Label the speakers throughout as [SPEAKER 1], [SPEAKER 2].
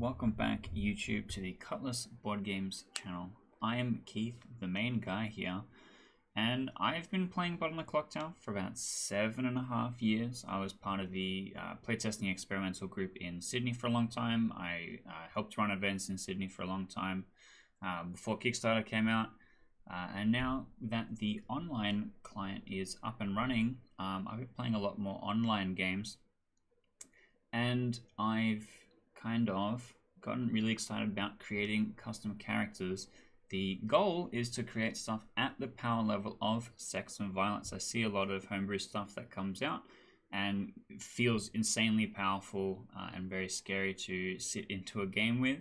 [SPEAKER 1] welcome back YouTube to the Cutlass Board Games channel. I am Keith, the main guy here, and I've been playing Blood on the Clocktower for about 7.5 years. I was part of the playtesting experimental group in Sydney for a long time. I helped run events in Sydney for a long time before Kickstarter came out. And now that the online client is up and running, I've been playing a lot more online games, and I've kind of gotten really excited about creating custom characters. The goal is to create stuff at the power level of sex and violence. I see a lot of homebrew stuff that comes out and feels insanely powerful and very scary to sit into a game with.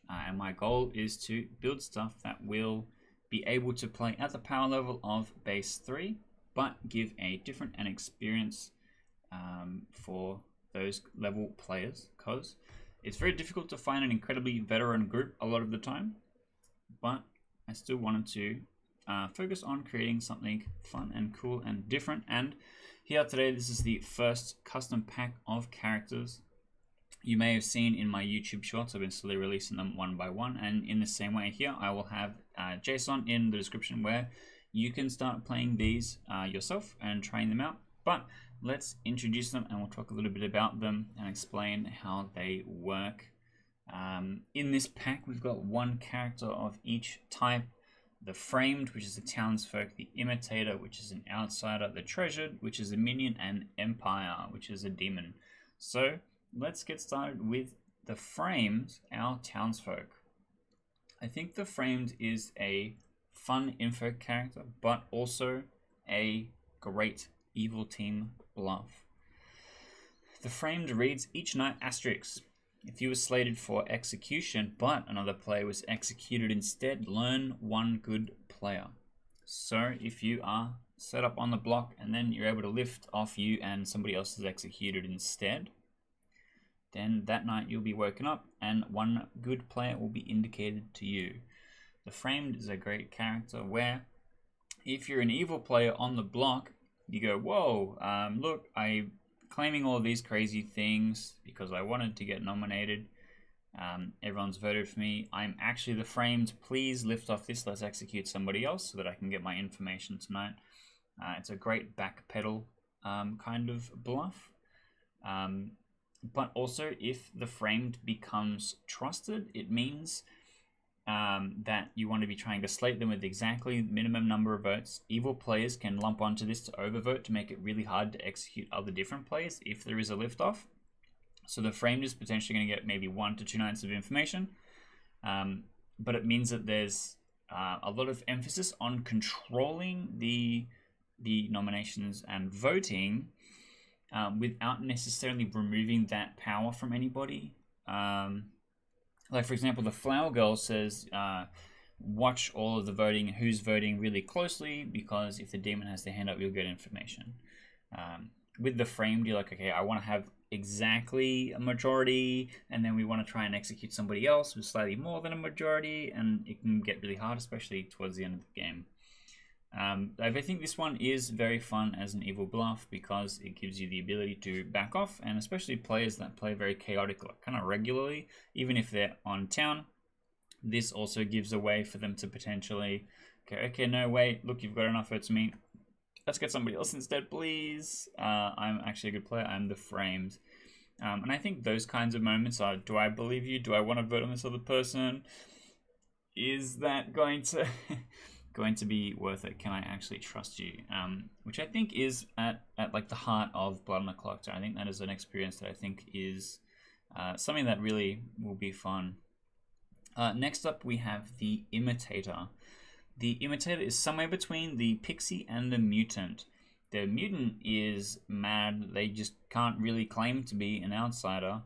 [SPEAKER 1] And my goal is to build stuff that will be able to play at the power level of base 3, but give a different experience for those level players, because it's very difficult to find an incredibly veteran group a lot of the time, but I still wanted to focus on creating something fun and cool and different. And here today, this is the first custom pack of characters. You may have seen in my YouTube shorts, I've been slowly releasing them one by one, and in the same way here, I will have Json in the description where you can start playing these yourself and trying them out. But let's introduce them and we'll talk a little bit about them and explain how they work. In this pack, we've got one character of each type: the Framed, which is a townsfolk; the Imitator, which is an outsider; the Treasured, which is a minion; and Empire, which is a demon. So let's get started with the Framed, our townsfolk. I think the Framed is a fun info character, but also a great evil team bluff. The Framed reads: each night asterisk. If you were slated for execution, but another player was executed instead, learn one good player. So if you are set up on the block and then you're able to lift off you and somebody else is executed instead, then that night you'll be woken up and one good player will be indicated to you. The Framed is a great character where if you're an evil player on the block, you go, whoa, look, I'm claiming all of these crazy things because I wanted to get nominated. Everyone's voted for me. I'm actually the Framed. Please lift off this. Let's execute somebody else so that I can get my information tonight. It's a great backpedal kind of bluff. But also, if the Framed becomes trusted, it means that you want to be trying to slate them with exactly the minimum number of votes. Evil players can lump onto this to overvote to make it really hard to execute other different players if there is a liftoff. So the Framed is potentially going to get maybe 1 to 2 nights of information, but it means that there's a lot of emphasis on controlling the nominations and voting without necessarily removing that power from anybody. Like, for example, the Flower Girl says, watch all of the voting, who's voting really closely, because if the demon has their hand up, you'll get information. With the Framed, you're like, okay, I want to have exactly a majority, and then we want to try and execute somebody else with slightly more than a majority, and it can get really hard, especially towards the end of the game. I think this one is very fun as an evil bluff because it gives you the ability to back off, and especially players that play very chaotic, kind of regularly, even if they're on town, this also gives a way for them to potentially, okay, no, wait, look, you've got enough votes to me. Let's get somebody else instead, please. I'm actually a good player. I'm the Framed. And I think those kinds of moments are, do I believe you? Do I want to vote on this other person? Is that going to... going to be worth it? Can I actually trust you? Which I think is at like the heart of Blood on the Clocktower. I think that is an experience that I think is something that really will be fun. Next up, we have the Imitator. The Imitator is somewhere between the Pixie and the Mutant. The Mutant is mad. They just can't really claim to be an outsider.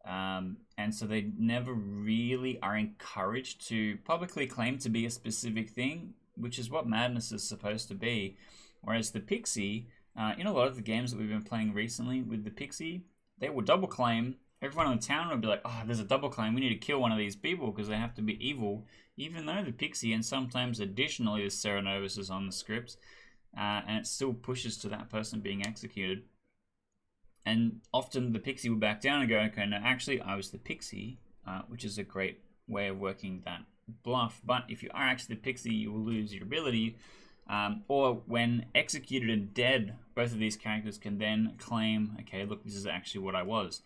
[SPEAKER 1] And so they never really are encouraged to publicly claim to be a specific thing, which is what madness is supposed to be. Whereas the Pixie, in a lot of the games that we've been playing recently with the Pixie, they will double claim. Everyone in the town will be like, oh, there's a double claim. We need to kill one of these people because they have to be evil. Even though the Pixie, and sometimes additionally the Serenovus is on the script, and it still pushes to that person being executed. And often the Pixie will back down and go, okay, no, actually I was the Pixie which is a great way of working that bluff. But if you are actually the pixie, you will lose your ability. Or when executed and dead, both of these characters can then claim, okay, look, this is actually what I was.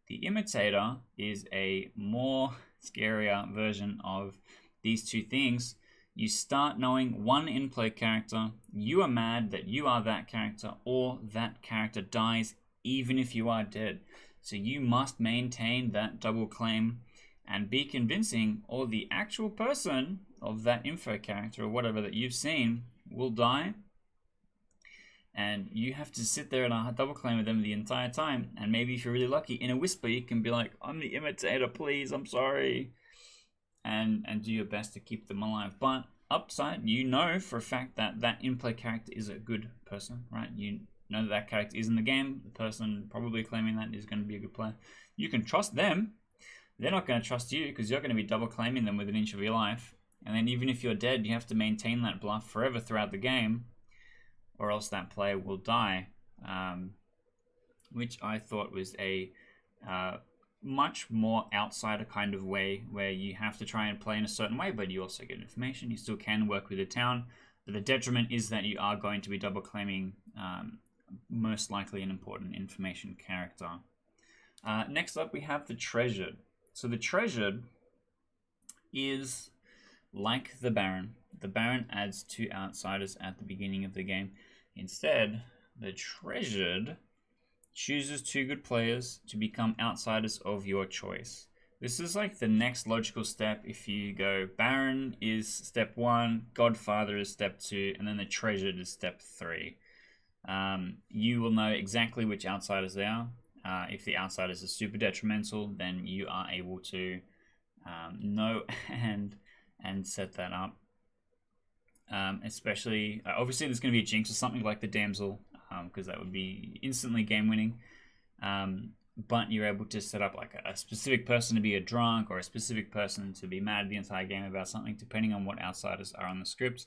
[SPEAKER 1] The imitator is a more scarier version of these two things. You start knowing one in-play character, you are mad that you are that character, or that character dies even if you are dead. So you must maintain that double claim and be convincing, or the actual person of that info character or whatever that you've seen will die, and you have to sit there and double claim with them the entire time. And maybe if you're really lucky, in a whisper you can be like, I'm the imitator, please, I'm sorry, and do your best to keep them alive. But upside, you know for a fact that that in-play character is a good person, right? You know that character is in the game. The person probably claiming that is going to be a good player. You can trust them. They're not going to trust you because you're going to be double claiming them with an inch of your life. And then even if you're dead, you have to maintain that bluff forever throughout the game, or else that player will die, which I thought was a much more outsider kind of way, where you have to try and play in a certain way, but you also get information. You still can work with the town, but the detriment is that you are going to be double claiming most likely an important information character. Next up, we have the Treasured. So the Treasured is like the Baron. The Baron adds 2 outsiders at the beginning of the game. Instead, the Treasured chooses 2 good players to become outsiders of your choice. This is like the next logical step. If you go, Baron is step 1, Godfather is step 2, and then the Treasured is step 3. You will know exactly which outsiders they are. If the outsiders are super detrimental, then you are able to know and set that up. Especially, obviously there's going to be a jinx or something like the Damsel, because that would be instantly game winning. But you're able to set up like a specific person to be a drunk, or a specific person to be mad the entire game about something, depending on what outsiders are on the script.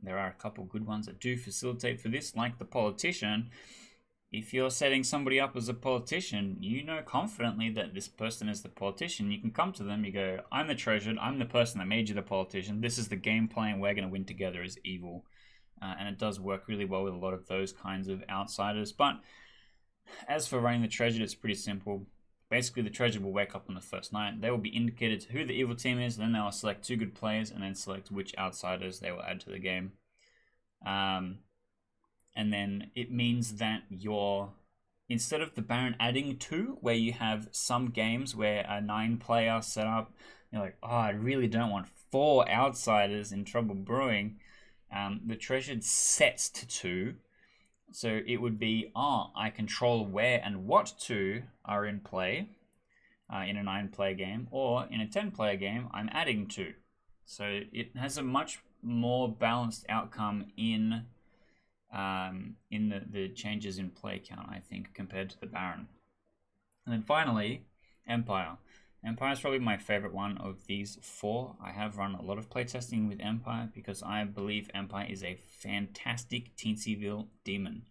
[SPEAKER 1] There are a couple good ones that do facilitate for this, like the Politician. If you're setting somebody up as a politician, you know confidently that this person is the politician. You can come to them, you go, I'm the Treasured, I'm the person that made you the politician, this is the game plan, we're going to win together as evil. And it does work really well with a lot of those kinds of outsiders. But as for running the Treasured, it's pretty simple. Basically, the Treasured will wake up on the first night. They will be indicated who the evil team is, and then they'll select 2 good players, and then select which outsiders they will add to the game. And then it means that instead of the Baron adding 2, where you have some games where a 9-player setup, you're like, oh, I really don't want 4 outsiders in trouble brewing. The Treasured sets to 2. So it would be, I control where and what 2 are in play in a 9-player game, or in a 10-player game, I'm adding 2. So it has a much more balanced outcome in the changes in play count, I think, compared to the Baron. And then finally, Empire. Empire is probably my favorite one of these 4. I have run a lot of playtesting with Empire because I believe Empire is a fantastic Teensyville demon.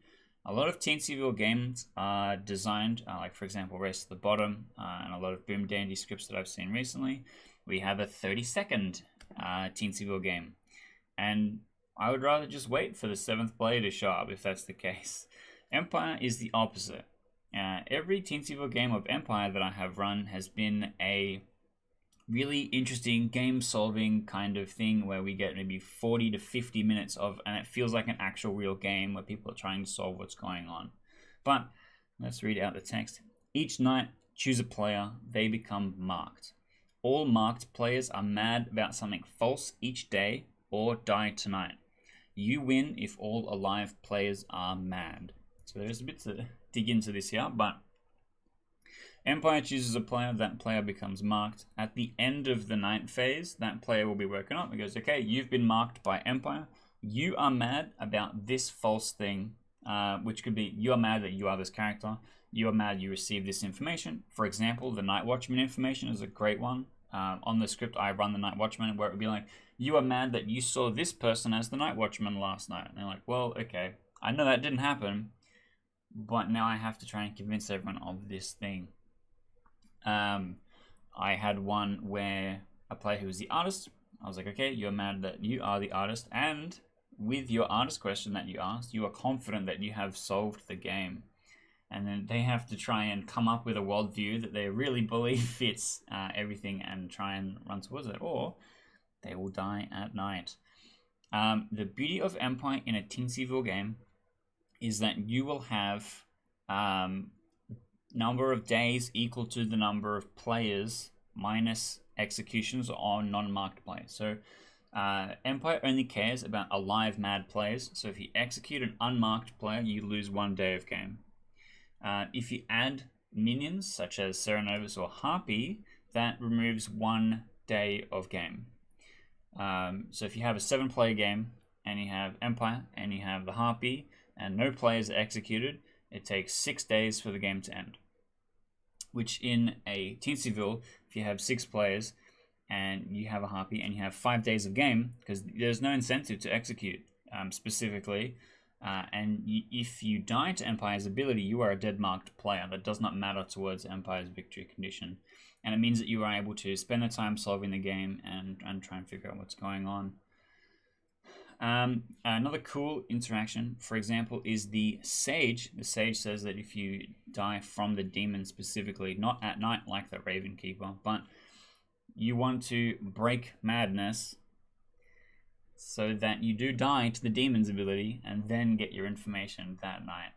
[SPEAKER 1] A lot of Teensyville games are designed, like for example Race to the Bottom, and a lot of Boom Dandy scripts that I've seen recently. We have a 30-second Teensyville game. And I would rather just wait for the 7th player to show up if that's the case. Empire is the opposite. Every Teensyville game of Empire that I have run has been a really interesting game-solving kind of thing where we get maybe 40 to 50 minutes of, and it feels like an actual real game where people are trying to solve what's going on. But let's read out the text. Each night, choose a player. They become marked. All marked players are mad about something false each day or die tonight. You win if all alive players are mad. So there's a bit to dig into this here, but Empire chooses a player, that player becomes marked. At the end of the night phase, that player will be woken up and goes, okay, you've been marked by Empire. You are mad about this false thing, which could be you are mad that you are this character. You are mad you received this information. For example, the Night Watchman information is a great one. On the script, I run the Night Watchman where it would be like, you are mad that you saw this person as the Night Watchman last night. And they're like, well, okay, I know that didn't happen, but now I have to try and convince everyone of this thing. I had one where a player who was the artist, I was like, okay, you're mad that you are the artist, and with your artist question that you asked, you are confident that you have solved the game. And then they have to try and come up with a worldview that they really believe fits everything and try and run towards it, or they will die at night. The beauty of Empire in a Teensyville game is that you will have number of days equal to the number of players minus executions on non-marked players. So Empire only cares about alive mad players. So if you execute an unmarked player, you lose 1 day of game. If you add minions such as Serenovus or Harpy, that removes 1 day of game. So if you have a 7-player game and you have Empire and you have the Harpy and no players are executed, it takes 6 days for the game to end. Which in a Teensyville, if you have 6 players and you have a Harpy and you have 5 days of game, because there's no incentive to execute specifically, and if you die to Empire's ability, you are a dead marked player. That does not matter towards Empire's victory condition. And it means that you are able to spend the time solving the game and try and figure out what's going on. Another cool interaction, for example, is the Sage. The Sage says that if you die from the demon specifically, not at night like the Raven Keeper, but you want to break madness so that you do die to the demon's ability and then get your information that night,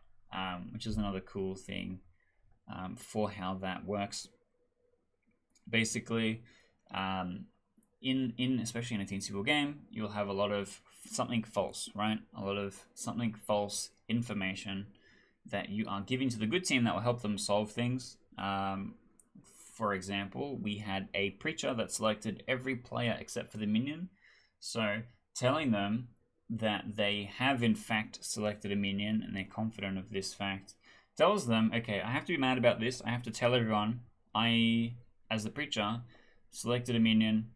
[SPEAKER 1] which is another cool thing for how that works. Basically, especially in a Teensyville game, you'll have a lot of something false, right? A lot of something false information that you are giving to the good team that will help them solve things. For example, we had a preacher that selected every player except for the minion. So telling them that they have in fact selected a minion and they're confident of this fact tells them, okay, I have to be mad about this. I have to tell everyone I, as the preacher, selected a minion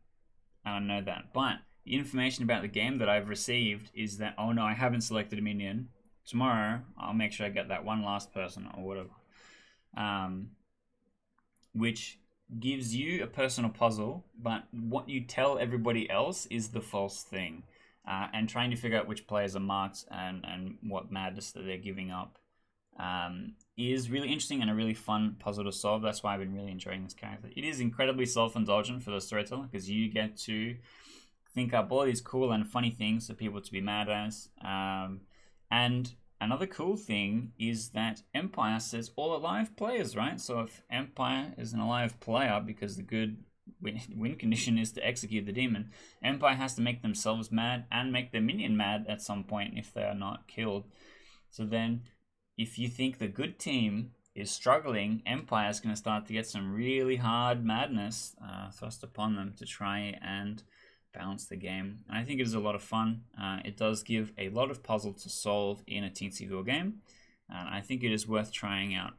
[SPEAKER 1] and I know that. But the information about the game that I've received is that, oh no, I haven't selected a minion. Tomorrow, I'll make sure I get that one last person or whatever. Which gives you a personal puzzle, but what you tell everybody else is the false thing. And trying to figure out which players are marked and what madness that they're giving up is really interesting and a really fun puzzle to solve. That's why I've been really enjoying this character. It is incredibly self-indulgent for the storyteller because you get to think up all these cool and funny things for people to be mad as. And another cool thing is that Empire says all alive players, right? So if Empire is an alive player because the good win condition is to execute the demon, Empire has to make themselves mad and make their minion mad at some point if they are not killed. So then if you think the good team is struggling, Empire is going to start to get some really hard madness thrust upon them to try and balance the game. And I think it is a lot of fun. It does give a lot of puzzle to solve in a Teensyville game. And I think it is worth trying out.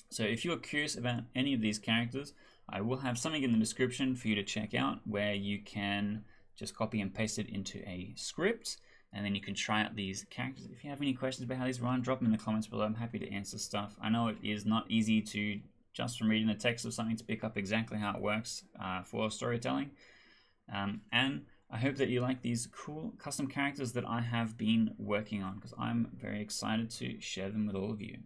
[SPEAKER 1] So if you're curious about any of these characters, I will have something in the description for you to check out where you can just copy and paste it into a script. And then you can try out these characters. If you have any questions about how these run, drop them in the comments below. I'm happy to answer stuff. I know it is not easy to, just from reading the text of something, to pick up exactly how it works for storytelling. And I hope that you like these cool custom characters that I have been working on because I'm very excited to share them with all of you.